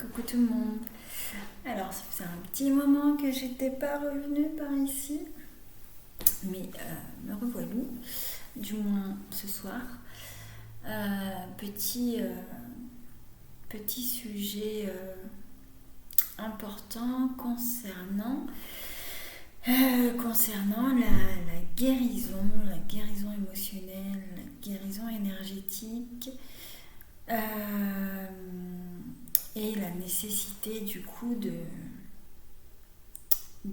Coucou tout le monde. Alors, ça faisait un petit moment que j'étais pas revenue par ici, mais me revoilà, du moins ce soir. Petit sujet important concernant la guérison émotionnelle, la guérison énergétique. Et la nécessité du coup de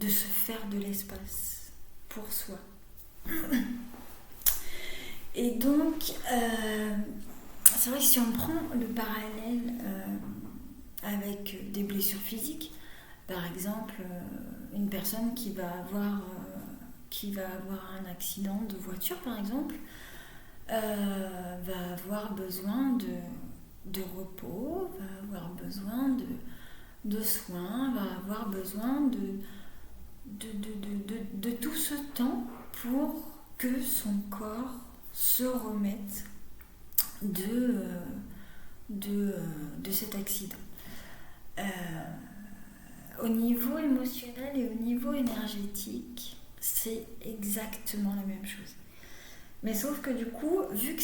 se faire de l'espace pour soi. Et donc, c'est vrai que si on prend le parallèle avec des blessures physiques, par exemple, une personne qui va avoir un accident de voiture, par exemple, va avoir besoin de repos, va avoir besoin de soins, va avoir besoin de tout ce temps pour que son corps se remette de cet accident. Au niveau émotionnel et au niveau énergétique, c'est exactement la même chose. Mais sauf que du coup, vu que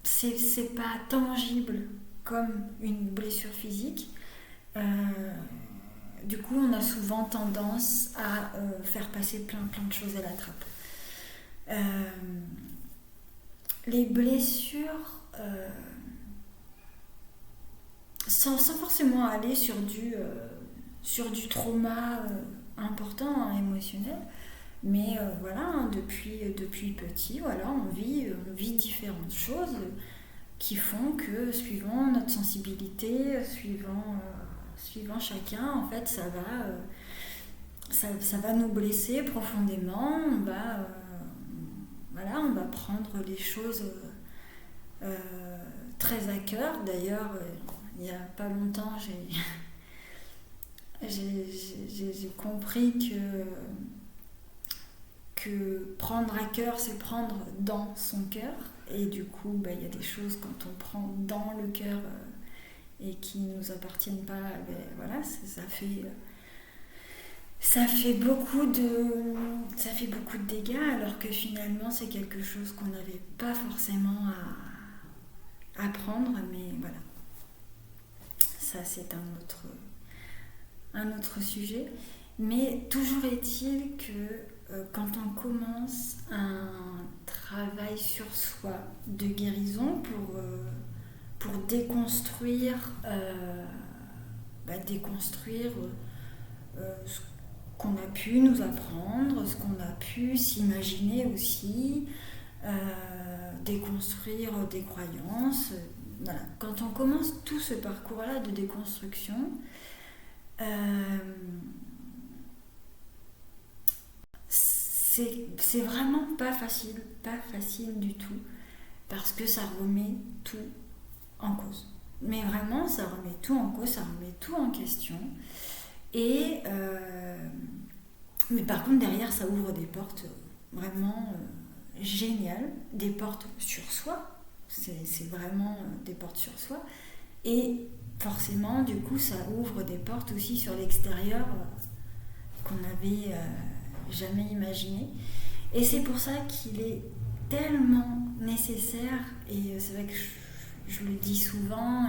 c'est pas tangible comme une blessure physique, du coup on a souvent tendance à faire passer plein de choses à la trappe. Les blessures, sans forcément aller sur du trauma important, émotionnel, mais voilà, depuis petit, voilà, on vit différentes choses qui font que suivant notre sensibilité, suivant chacun, en fait, ça va nous blesser profondément. On va prendre les choses très à cœur. D'ailleurs, il n'y a pas longtemps, j'ai compris que prendre à cœur, c'est prendre dans son cœur. Et du coup, il y a des choses quand on prend dans le cœur et qui ne nous appartiennent pas, voilà, ça fait beaucoup de dégâts, alors que finalement c'est quelque chose qu'on n'avait pas forcément à prendre, mais voilà. Ça, c'est un autre sujet. Mais toujours est-il que quand on commence un travail sur soi de guérison pour déconstruire ce qu'on a pu nous apprendre, ce qu'on a pu s'imaginer aussi, déconstruire des croyances. Voilà. Quand on commence tout ce parcours-là de déconstruction, c'est vraiment pas facile du tout, parce que ça remet tout en cause. Mais vraiment, ça remet tout en cause, ça remet tout en question. Et mais par contre, derrière, ça ouvre des portes vraiment géniales, des portes sur soi. C'est vraiment des portes sur soi. Et forcément, du coup, ça ouvre des portes aussi sur l'extérieur qu'on n'avait jamais imaginé. Et c'est pour ça qu'il est tellement nécessaire, et c'est vrai que je le dis souvent,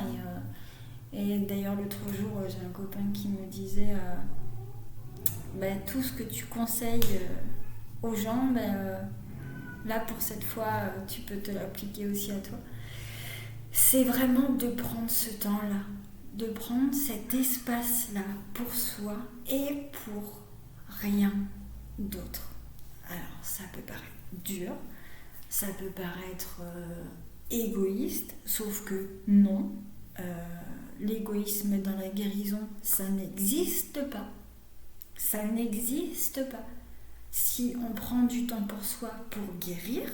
et d'ailleurs l'autre jour, j'ai un copain qui me disait tout ce que tu conseilles aux gens, là pour cette fois, tu peux te l'appliquer aussi à toi. C'est vraiment de prendre ce temps-là, de prendre cet espace-là pour soi et pour rien d'autre. Alors, ça peut paraître dur, ça peut paraître égoïste, sauf que non. L'égoïsme dans la guérison, ça n'existe pas. Ça n'existe pas. Si on prend du temps pour soi pour guérir,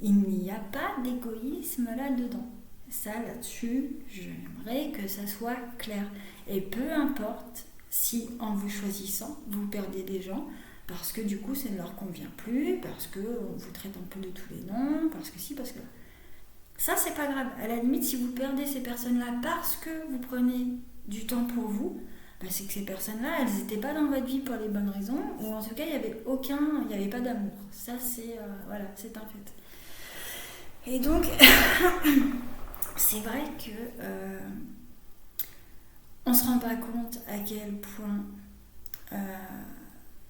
il n'y a pas d'égoïsme là-dedans. Ça, là-dessus, j'aimerais que ça soit clair. Et peu importe si, en vous choisissant, vous perdez des gens, parce que du coup, ça ne leur convient plus, parce qu'on vous traite un peu de tous les noms, parce que si, parce que... Ça, c'est pas grave. À la limite, si vous perdez ces personnes-là parce que vous prenez du temps pour vous, c'est que ces personnes-là, elles n'étaient pas dans votre vie pour les bonnes raisons, ou en tout cas, il n'y avait pas d'amour. Ça, c'est c'est un fait. Et donc, c'est vrai que on se rend pas compte à quel point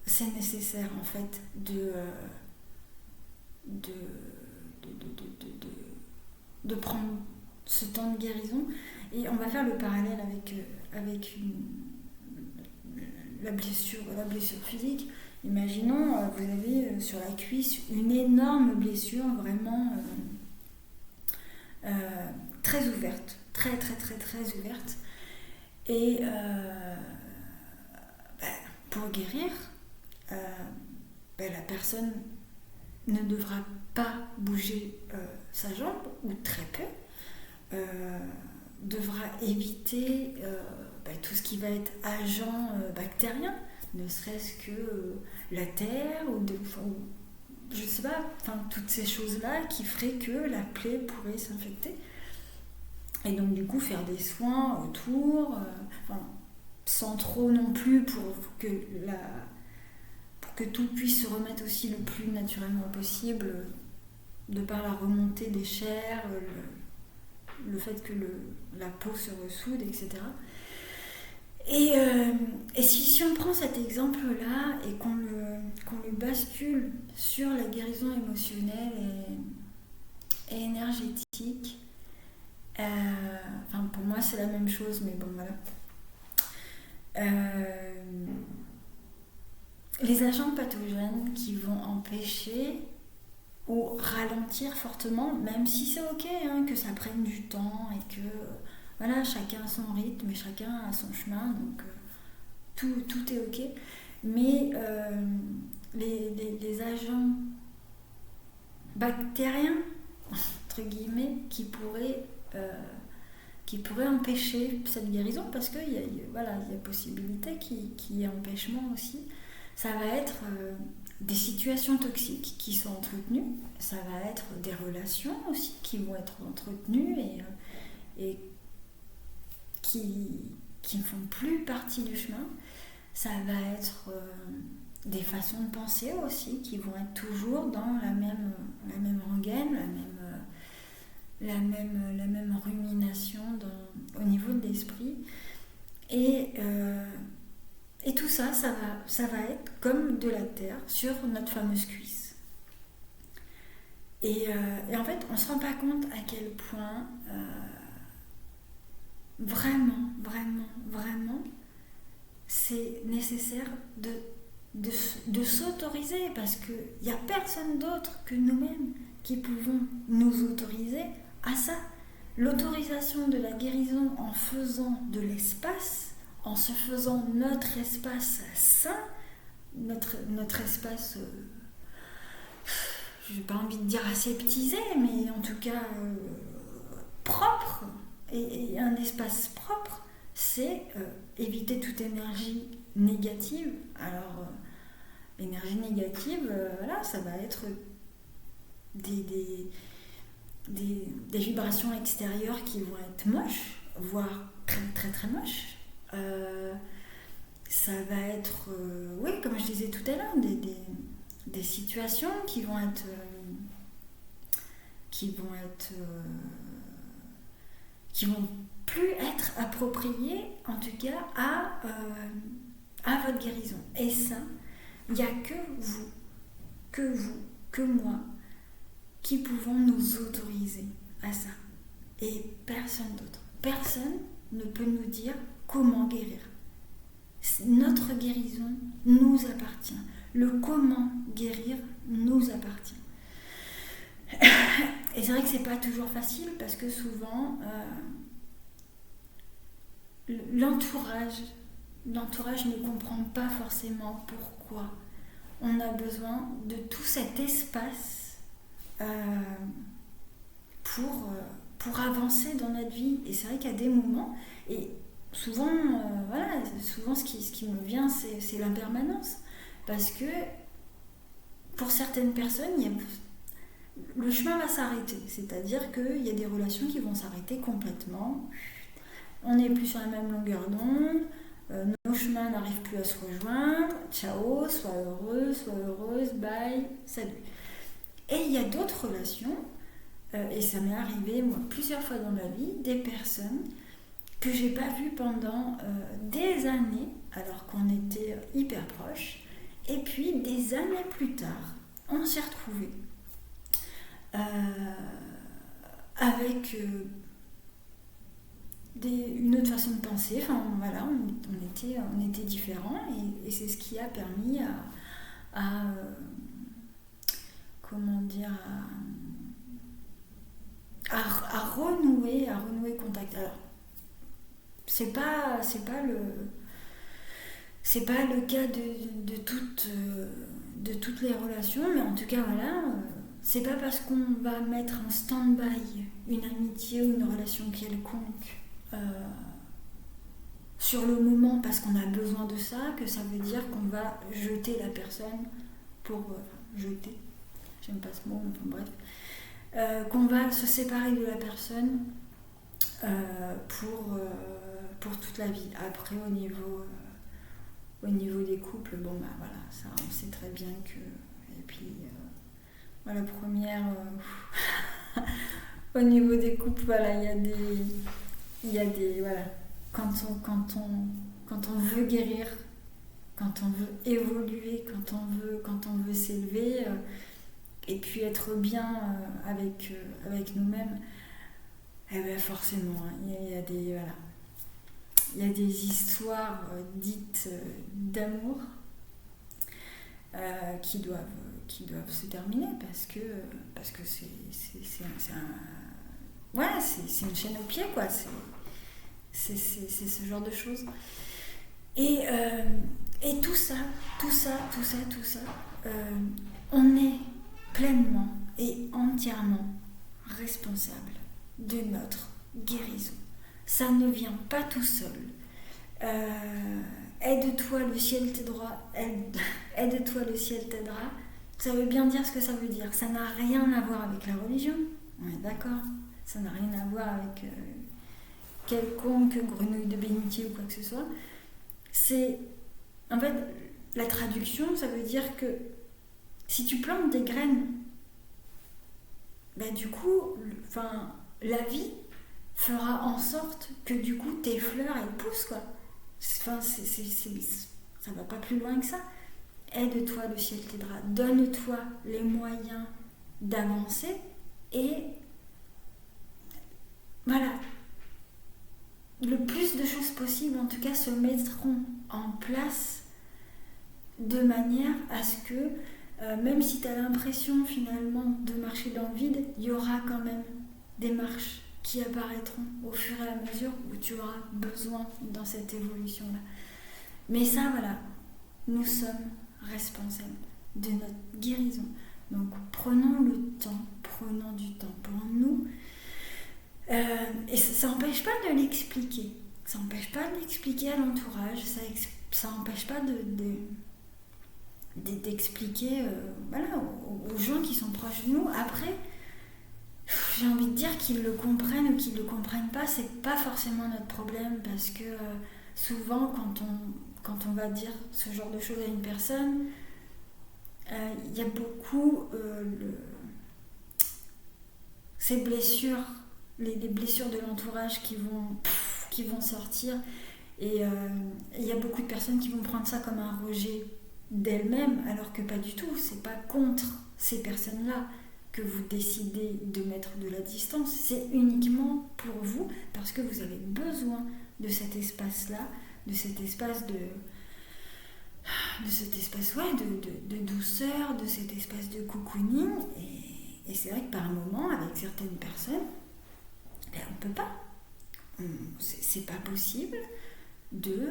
c'est nécessaire en fait de prendre ce temps de guérison. Et on va faire le parallèle avec la blessure physique. Imaginons, vous avez sur la cuisse une énorme blessure vraiment très ouverte, très très très très ouverte. Et pour guérir, la personne ne devra pas bouger sa jambe, ou très peu, devra éviter tout ce qui va être agent bactérien, ne serait-ce que la terre, ou je sais pas, toutes ces choses-là qui feraient que la plaie pourrait s'infecter. Et donc du coup faire des soins autour, sans trop non plus pour que tout puisse se remettre aussi le plus naturellement possible, de par la remontée des chairs, le fait que la peau se ressoude, etc. Et si on prend cet exemple-là et qu'on le bascule sur la guérison émotionnelle et énergétique, pour moi c'est la même chose, mais bon voilà. Les agents pathogènes qui vont empêcher ou ralentir fortement, même si c'est ok que ça prenne du temps et que chacun a son rythme et chacun a son chemin, donc tout est ok, mais les agents bactériens entre guillemets qui pourraient empêcher cette guérison, parce qu'il y a possibilité qu'il y ait empêchement aussi. Ça va être des situations toxiques qui sont entretenues, ça va être des relations aussi qui vont être entretenues et qui ne font plus partie du chemin. Ça va être des façons de penser aussi qui vont être toujours dans la même rengaine, la même rumination au niveau de l'esprit. Et tout ça, ça va être comme de la terre sur notre fameuse cuisse. Et en fait, on ne se rend pas compte à quel point vraiment, c'est nécessaire de s'autoriser, parce qu'il n'y a personne d'autre que nous-mêmes qui pouvons nous autoriser à ça. L'autorisation de la guérison en faisant de l'espace, en se faisant notre espace sain, notre espace, j'ai pas envie de dire aseptisé, mais en tout cas propre, et un espace propre, c'est éviter toute énergie négative. Alors, l'énergie négative, ça va être des vibrations extérieures qui vont être moches, voire très très très moches. Ça va être, comme je disais tout à l'heure, des situations qui vont plus être appropriées, en tout cas à votre guérison. Et ça, il n'y a que moi qui pouvons nous autoriser à ça, et personne d'autre. Personne ne peut nous dire comment guérir. Notre guérison nous appartient. Le comment guérir nous appartient. Et c'est vrai que c'est pas toujours facile, parce que souvent l'entourage ne comprend pas forcément pourquoi on a besoin de tout cet espace pour avancer dans notre vie. Et c'est vrai qu'il y a des moments, et souvent ce qui me vient, c'est l'impermanence, parce que pour certaines personnes, le chemin va s'arrêter. C'est-à-dire qu'il y a des relations qui vont s'arrêter complètement. On n'est plus sur la même longueur d'onde. Nos chemins n'arrivent plus à se rejoindre. Ciao, sois heureuse, bye, salut. Et il y a d'autres relations, et ça m'est arrivé moi plusieurs fois dans ma vie, des personnes que j'ai pas vues pendant des années, alors qu'on était hyper proches, et puis des années plus tard, on s'est retrouvés avec une autre façon de penser. Enfin voilà, on était différents, et c'est ce qui a permis à comment dire, à renouer contact. Alors c'est pas le cas de toutes les relations, mais en tout cas voilà, c'est pas parce qu'on va mettre en stand-by une amitié ou une relation quelconque sur le moment parce qu'on a besoin de ça, que ça veut dire qu'on va jeter la personne pour jeter, j'aime pas ce mot, mais bref, qu'on va se séparer de la personne pour toute la vie. Après au niveau des couples, bon bah voilà, ça on sait très bien que, et puis la première au niveau des couples, voilà, il y a des voilà, quand on veut guérir, quand on veut évoluer, quand on veut s'élever, et puis être bien avec nous-mêmes, eh ben forcément, il y a des voilà, il y a des histoires dites d'amour qui doivent se terminer parce que c'est une chaîne au pied, quoi. C'est ce genre de choses. Et tout ça, on est pleinement et entièrement responsable de notre guérison. Ça ne vient pas tout seul. Aide-toi, le ciel t'aidera. Aide-toi, le ciel t'aidera. Ça veut bien dire ce que ça veut dire. Ça n'a rien à voir avec la religion. On est d'accord. Ça n'a rien à voir avec quelconque grenouille de bénitier ou quoi que ce soit. C'est... En fait, la traduction, ça veut dire que si tu plantes des graines, bah du coup, la vie fera en sorte que du coup tes fleurs elles poussent, quoi. Enfin, ça va pas plus loin que ça. Aide-toi, le ciel t'aidera. Donne-toi les moyens d'avancer et voilà. Le plus de choses possibles, en tout cas, se mettront en place de manière à ce que, même si tu as l'impression finalement de marcher dans le vide, il y aura quand même des marches qui apparaîtront au fur et à mesure où tu auras besoin dans cette évolution-là. Mais ça, voilà, nous sommes responsables de notre guérison. Donc prenons du temps pour nous. Et ça n'empêche pas de l'expliquer. Ça n'empêche pas de l'expliquer à l'entourage. Ça n'empêche pas d'expliquer aux gens qui sont proches de nous. Après, j'ai envie de dire qu'ils le comprennent ou qu'ils ne le comprennent pas, c'est pas forcément notre problème, parce que souvent quand on va dire ce genre de choses à une personne, il y a beaucoup ces blessures, les blessures de l'entourage qui vont sortir, et il y a beaucoup de personnes qui vont prendre ça comme un rejet d'elles-mêmes, alors que pas du tout. C'est pas contre ces personnes-là que vous décidez de mettre de la distance, c'est uniquement pour vous, parce que vous avez besoin de cet espace-là, de cet espace de douceur, de cet espace de cocooning, et c'est vrai que par moment, avec certaines personnes, on peut pas. C'est pas possible de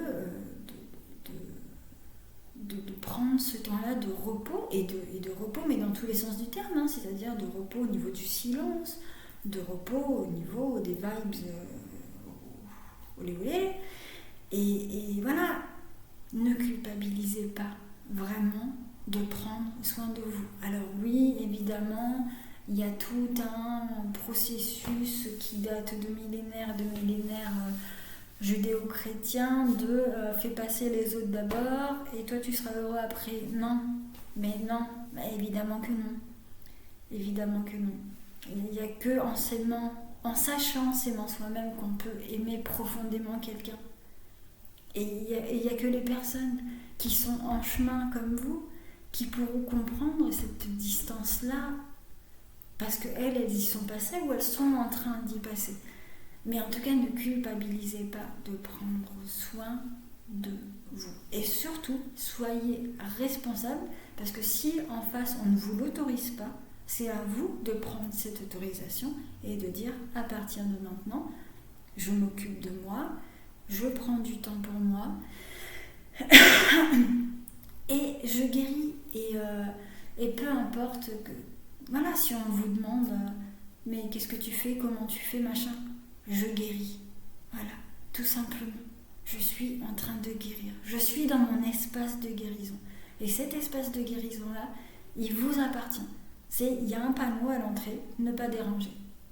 prendre ce temps-là de repos, et de repos, mais dans tous les sens du terme, hein, c'est-à-dire de repos au niveau du silence, de repos au niveau des vibes olé olé, et voilà, ne culpabilisez pas vraiment de prendre soin de vous. Alors oui, évidemment, Il y a tout un processus qui date de millénaires judéo-chrétiens de fais passer les autres d'abord et toi tu seras heureux après. Non, évidemment que non. Évidemment que non. Il n'y a que en s'aimant, en sachant s'aimant soi-même qu'on peut aimer profondément quelqu'un. Et il n'y a que les personnes qui sont en chemin comme vous qui pourront comprendre cette distance-là parce qu'elles y sont passées ou elles sont en train d'y passer. Mais en tout cas, ne culpabilisez pas de prendre soin de vous. Et surtout, soyez responsable parce que si en face on ne vous l'autorise pas, c'est à vous de prendre cette autorisation et de dire à partir de maintenant, je m'occupe de moi, je prends du temps pour moi et je guéris. Et peu importe que, voilà, si on vous demande mais qu'est-ce que tu fais, comment tu fais, machin, je guéris. Voilà, tout simplement. Je suis en train de guérir. Je suis dans mon espace de guérison. Et cet espace de guérison-là, il vous appartient. Il y a un panneau à l'entrée, ne pas déranger.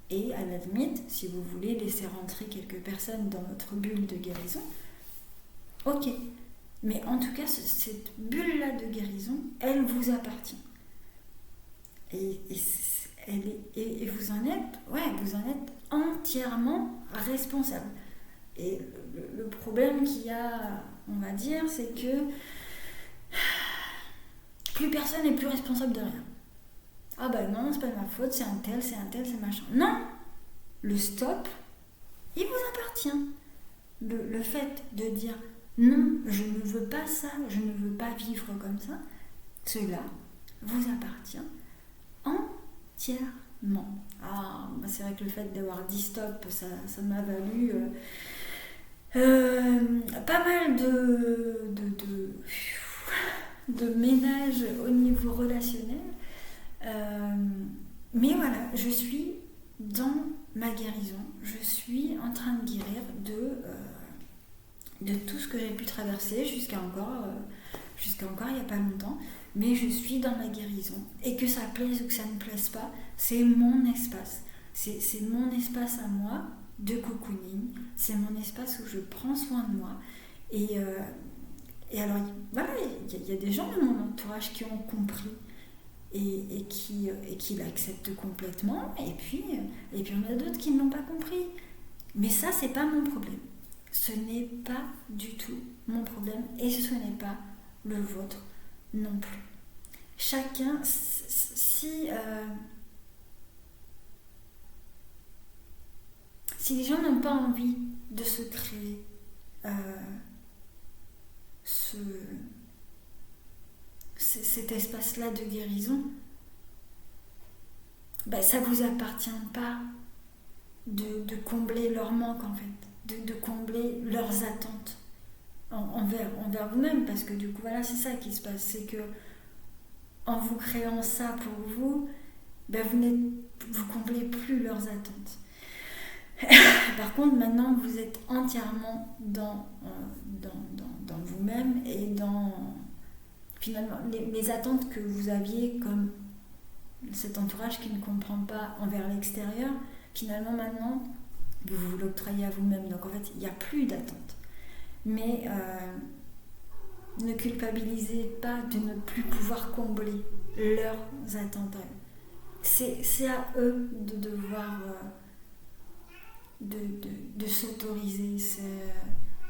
Et à la limite, si vous voulez laisser rentrer quelques personnes dans votre bulle de guérison, ok. Mais en tout cas, cette bulle-là de guérison, elle vous appartient. Et vous en êtes entièrement responsable. Et le problème qu'il y a, on va dire, c'est que plus personne n'est plus responsable de rien. Ah ben non, c'est pas de ma faute, c'est un tel, c'est machin. Non, le stop, il vous appartient. Le fait de dire non, je ne veux pas ça, je ne veux pas vivre comme ça, cela vous appartient entièrement. Ah, c'est vrai que le fait d'avoir dit stop, ça m'a valu pas mal de ménage au niveau relationnel. Mais voilà, je suis dans ma guérison, je suis en train de guérir de tout ce que j'ai pu traverser jusqu'à encore il n'y a pas longtemps, mais je suis dans ma guérison. Et que ça plaise ou que ça ne plaise pas, c'est mon espace. C'est mon espace à moi de cocooning, c'est mon espace où je prends soin de moi. Et alors, voilà, il y a des gens de mon entourage qui ont compris et qui l'acceptent complètement, et puis il y en a d'autres qui ne l'ont pas compris. Mais ça, c'est pas mon problème. Ce n'est pas du tout mon problème et ce n'est pas le vôtre non plus. Chacun, si les gens n'ont pas envie de se créer cet espace-là de guérison, ça ne vous appartient pas de combler leur manque en fait, de combler leurs attentes envers vous-même, parce que du coup voilà, c'est ça qui se passe, c'est que en vous créant ça pour vous, vous comblez plus leurs attentes. Par contre, maintenant vous êtes entièrement dans vous-même et dans finalement les attentes que vous aviez comme cet entourage qui ne comprend pas envers l'extérieur. Finalement, maintenant, vous l'octroyez à vous-même. Donc, en fait, il n'y a plus d'attente. Mais ne culpabilisez pas de ne plus pouvoir combler leurs attentes à eux. C'est à eux de devoir de s'autoriser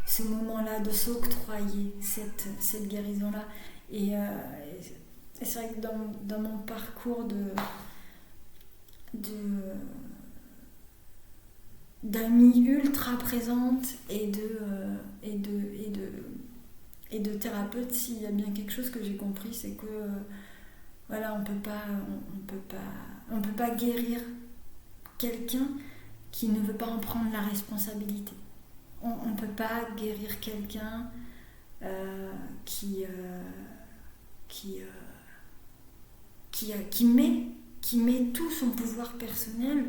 ce moment-là, de s'octroyer cette guérison-là. Et c'est vrai que dans mon parcours d'amis ultra présente et de thérapeute, s'il y a bien quelque chose que j'ai compris, c'est que voilà, on peut pas guérir quelqu'un qui ne veut pas en prendre la responsabilité. On ne peut pas guérir quelqu'un qui met tout son pouvoir personnel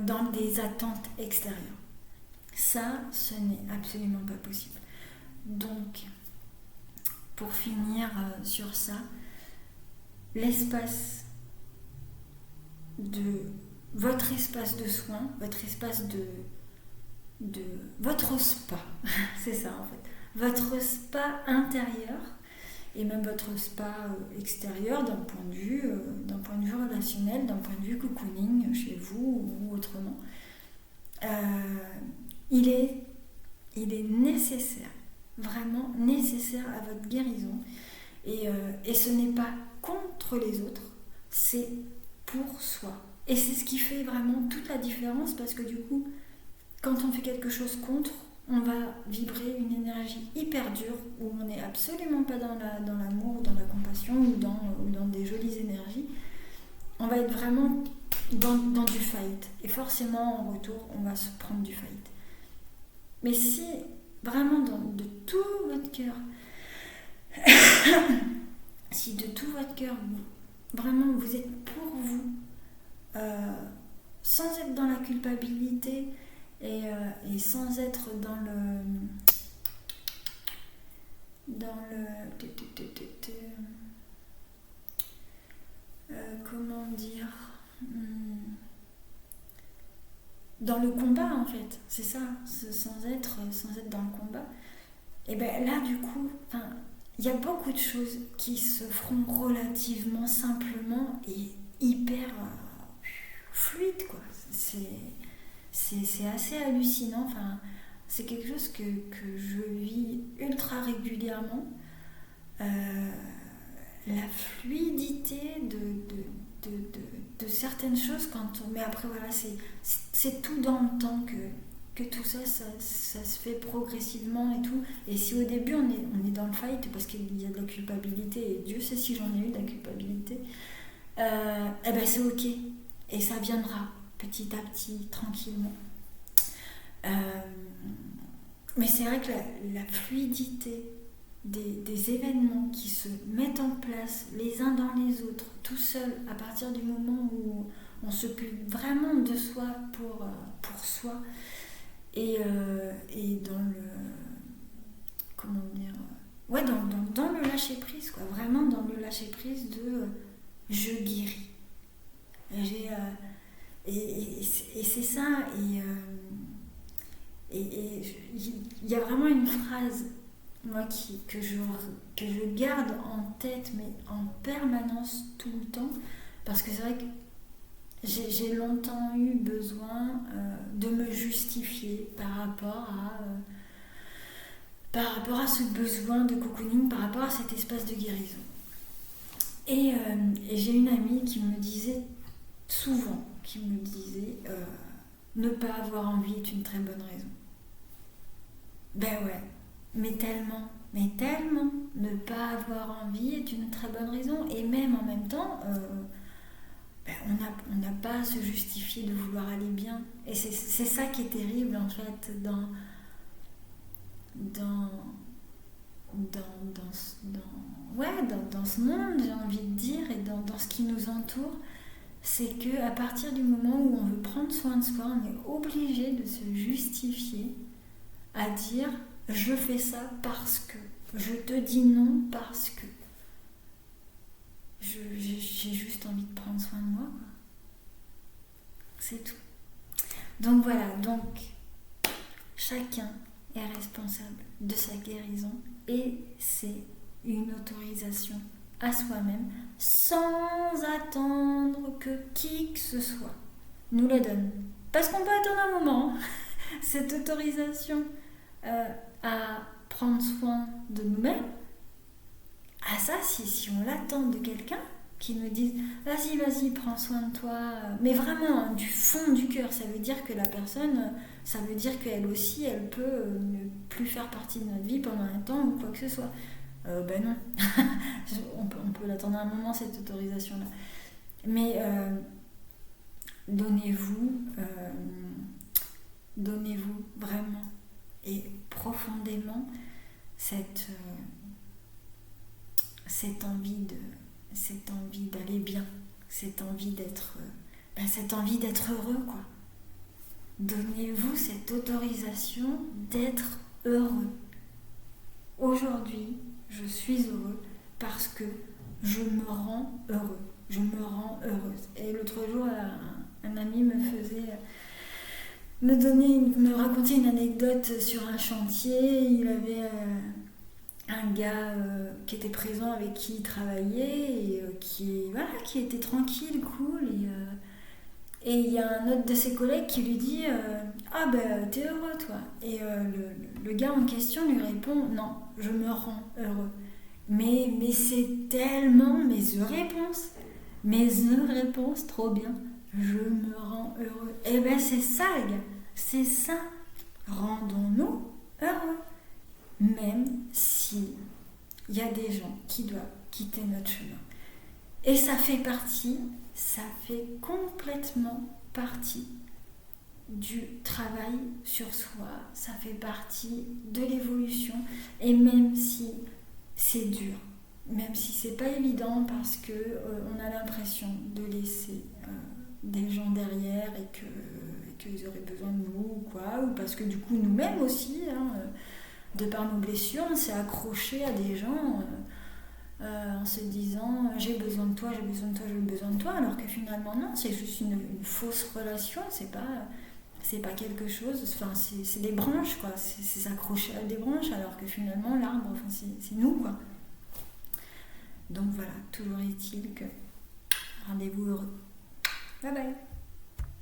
dans des attentes extérieures. Ça, ce n'est absolument pas possible. Donc, pour finir sur ça, l'espace de votre espace de soins, votre espace de votre spa, c'est ça en fait, votre spa intérieur et même votre spa extérieur d'un point de vue relationnel, d'un point de vue cocooning chez vous ou autrement. Il est nécessaire, vraiment nécessaire à votre guérison et ce n'est pas contre les autres, c'est pour soi. Et c'est ce qui fait vraiment toute la différence parce que du coup, quand on fait quelque chose contre, on va vibrer une énergie hyper dure où on n'est absolument pas dans l'amour, dans la compassion ou dans des jolies énergies. On va être vraiment dans du fight. Et forcément, en retour, on va se prendre du fight. Mais si vraiment de tout votre cœur, si de tout votre cœur, vraiment vous êtes pour vous, sans être dans la culpabilité et sans être dans le comment dire, dans le combat en fait, c'est ça, sans être dans le combat. Et bien là du coup, il y a beaucoup de choses qui se feront relativement simplement et hyper fluide quoi. C'est assez hallucinant, c'est quelque chose que je vis ultra régulièrement. La fluidité de certaines choses mais après voilà, c'est tout dans le temps que tout ça se fait progressivement et tout. Et si au début on est dans le fight parce qu'il y a de la culpabilité, et Dieu sait si j'en ai eu de la culpabilité, et ben c'est ok, et ça viendra petit à petit, tranquillement. Mais c'est vrai que la fluidité des événements qui se mettent en place les uns dans les autres, tout seul, à partir du moment où on s'occupe vraiment de soi pour soi, et dans le... comment dire... Ouais, dans le lâcher-prise, quoi. Vraiment dans le lâcher-prise de je guéris. Et c'est ça, et il y a vraiment une phrase, moi, que je garde en tête, mais en permanence, tout le temps, parce que c'est vrai que j'ai longtemps eu besoin de me justifier par rapport à ce besoin de cocooning, par rapport à cet espace de guérison. Et j'ai une amie qui me disait souvent, ne pas avoir envie est une très bonne raison. Ben ouais, mais tellement, ne pas avoir envie est une très bonne raison. Et même en même temps, on n'a pas à se justifier de vouloir aller bien. Et c'est ça qui est terrible en fait dans ce monde, j'ai envie de dire, et dans ce qui nous entoure. C'est qu'à partir du moment où on veut prendre soin de soi, on est obligé de se justifier à dire je fais ça parce que, je te dis non parce que j'ai juste envie de prendre soin de moi. C'est tout. Donc voilà, chacun est responsable de sa guérison et c'est une autorisation à soi-même sans attendre que qui que ce soit nous la donne. Parce qu'on peut attendre un moment, cette autorisation à prendre soin de nous-mêmes. Ah ça, si on l'attend de quelqu'un qui nous dise vas-y, prends soin de toi, mais vraiment du fond du cœur, ça veut dire que la personne, ça veut dire qu'elle aussi, elle peut ne plus faire partie de notre vie pendant un temps ou quoi que ce soit. Ben non, on peut l'attendre un moment, cette autorisation-là. Mais donnez-vous vraiment et profondément cette envie d'aller bien, cette envie d'être heureux, quoi. Donnez-vous cette autorisation d'être heureux. Aujourd'hui, je suis heureux parce que je me rends heureux. je me rends heureuse. Et l'autre jour, un ami me racontait une anecdote sur un chantier. Il avait un gars qui était présent, avec qui il travaillait, et qui était tranquille, cool. Et il y a un autre de ses collègues qui lui dit ah ben t'es heureux toi. Et le gars en question lui répond non, je me rends heureux. Mais c'est tellement mes réponses, trop bien. Je me rends heureux. Et ben c'est ça les gars, c'est ça. Rendons-nous heureux. Même si il y a des gens qui doivent quitter notre chemin. Et ça fait complètement partie du travail sur soi, ça fait partie de l'évolution. Et même si c'est dur, même si c'est pas évident, parce que on a l'impression de laisser des gens derrière et qu'ils auraient besoin de nous ou quoi, ou parce que du coup nous-mêmes aussi, de par nos blessures, on s'est accroché à des gens en se disant j'ai besoin de toi, j'ai besoin de toi, j'ai besoin de toi, alors que finalement non, c'est juste une fausse relation, c'est pas quelque chose, enfin c'est des branches quoi, c'est s'accrocher à des branches, alors que finalement l'arbre, enfin, c'est nous quoi. Donc voilà, toujours est-il que rendez-vous heureux. Bye bye.